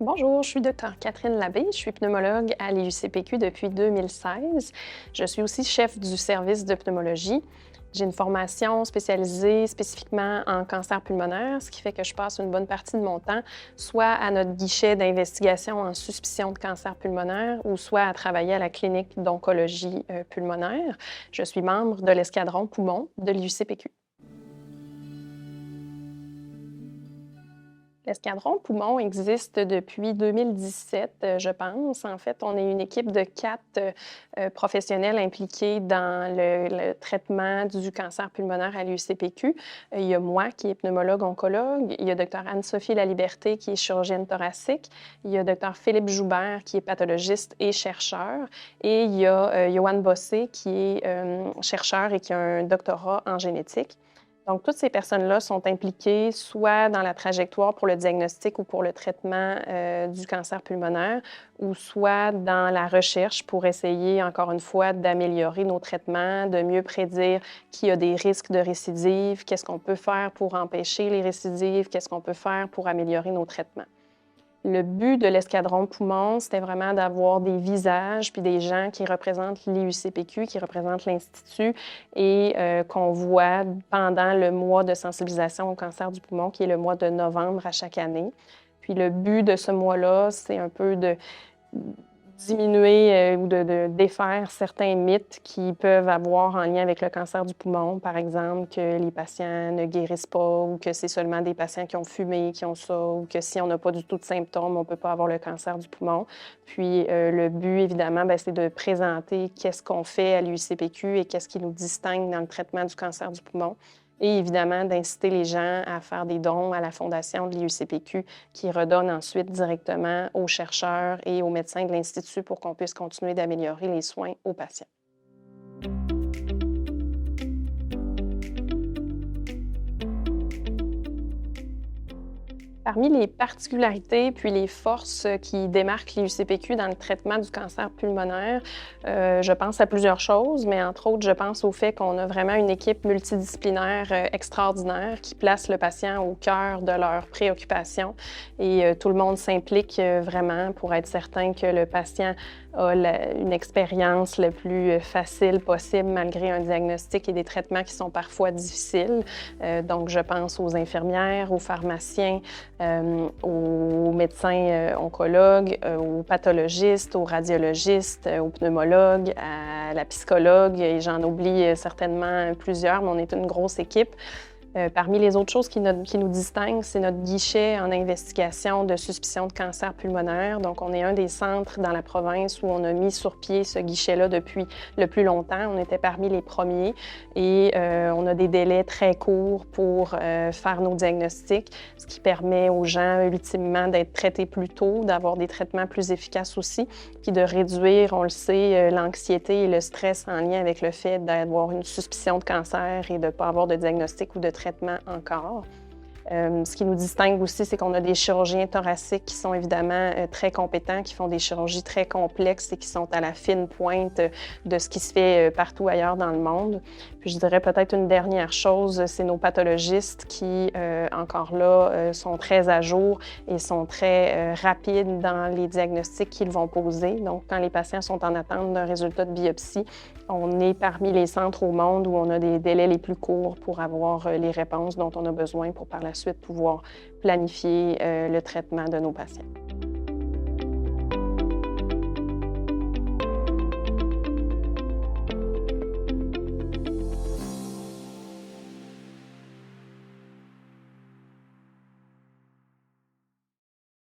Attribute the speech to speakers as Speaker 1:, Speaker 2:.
Speaker 1: Bonjour, je suis Dr Catherine Labbé, je suis pneumologue à l'IUCPQ depuis 2016. Je suis aussi chef du service de pneumologie. J'ai une formation spécialisée spécifiquement en cancer pulmonaire, ce qui fait que je passe une bonne partie de mon temps soit à notre guichet d'investigation en suspicion de cancer pulmonaire ou soit à travailler à la clinique d'oncologie pulmonaire. Je suis membre de l'escadron poumon de l'IUCPQ. L'escadron poumon existe depuis 2017, je pense. En fait, on est une équipe de 4 professionnels impliqués dans le traitement du cancer pulmonaire à l'UCPQ. Il y a moi qui est pneumologue-oncologue, il y a Dr Anne-Sophie Laliberté qui est chirurgienne thoracique, il y a Dr Philippe Joubert qui est pathologiste et chercheur, et il y a Yoann Bossé qui est chercheur et qui a un doctorat en génétique. Donc, toutes ces personnes-là sont impliquées soit dans la trajectoire pour le diagnostic ou pour le traitement du cancer pulmonaire, ou soit dans la recherche pour essayer, encore une fois, d'améliorer nos traitements, de mieux prédire qui a des risques de récidive, qu'est-ce qu'on peut faire pour empêcher les récidives, qu'est-ce qu'on peut faire pour améliorer nos traitements. Le but de l'escadron poumon, c'était vraiment d'avoir des visages puis des gens qui représentent l'IUCPQ, qui représentent l'Institut et qu'on voit pendant le mois de sensibilisation au cancer du poumon, qui est le mois de novembre à chaque année. Puis le but de ce mois-là, c'est un peu de diminuer ou de défaire certains mythes qui peuvent avoir en lien avec le cancer du poumon. Par exemple, que les patients ne guérissent pas ou que c'est seulement des patients qui ont fumé, qui ont ça, ou que si on n'a pas du tout de symptômes, on ne peut pas avoir le cancer du poumon. Puis le but, évidemment, c'est de présenter qu'est-ce qu'on fait à l'UICPQ et qu'est-ce qui nous distingue dans le traitement du cancer du poumon. Et évidemment, d'inciter les gens à faire des dons à la fondation de l'IUCPQ qui redonne ensuite directement aux chercheurs et aux médecins de l'Institut pour qu'on puisse continuer d'améliorer les soins aux patients. Parmi les particularités puis les forces qui démarquent l'IUCPQ dans le traitement du cancer pulmonaire, je pense à plusieurs choses, mais entre autres, je pense au fait qu'on a vraiment une équipe multidisciplinaire extraordinaire qui place le patient au cœur de leurs préoccupations et tout le monde s'implique vraiment pour être certain que le patient a une expérience le plus facile possible malgré un diagnostic et des traitements qui sont parfois difficiles. Donc, je pense aux infirmières, aux pharmaciens, aux médecins oncologues, aux pathologistes, aux radiologistes, aux pneumologues, à la psychologue, et j'en oublie certainement plusieurs, mais on est une grosse équipe. Parmi les autres choses qui nous distinguent, c'est notre guichet en investigation de suspicion de cancer pulmonaire. Donc, on est un des centres dans la province où on a mis sur pied ce guichet-là depuis le plus longtemps. On était parmi les premiers et on a des délais très courts pour faire nos diagnostics, ce qui permet aux gens, ultimement, d'être traités plus tôt, d'avoir des traitements plus efficaces aussi, puis de réduire, on le sait, l'anxiété et le stress en lien avec le fait d'avoir une suspicion de cancer et de ne pas avoir de diagnostic ou de traitement encore. Ce qui nous distingue aussi, c'est qu'on a des chirurgiens thoraciques qui sont évidemment très compétents, qui font des chirurgies très complexes et qui sont à la fine pointe de ce qui se fait partout ailleurs dans le monde. Puis je dirais peut-être une dernière chose, c'est nos pathologistes qui, encore là, sont très à jour et sont très rapides dans les diagnostics qu'ils vont poser. Donc, quand les patients sont en attente d'un résultat de biopsie, on est parmi les centres au monde où on a des délais les plus courts pour avoir les réponses dont on a besoin pour par la suite pouvoir planifier le traitement de nos patients.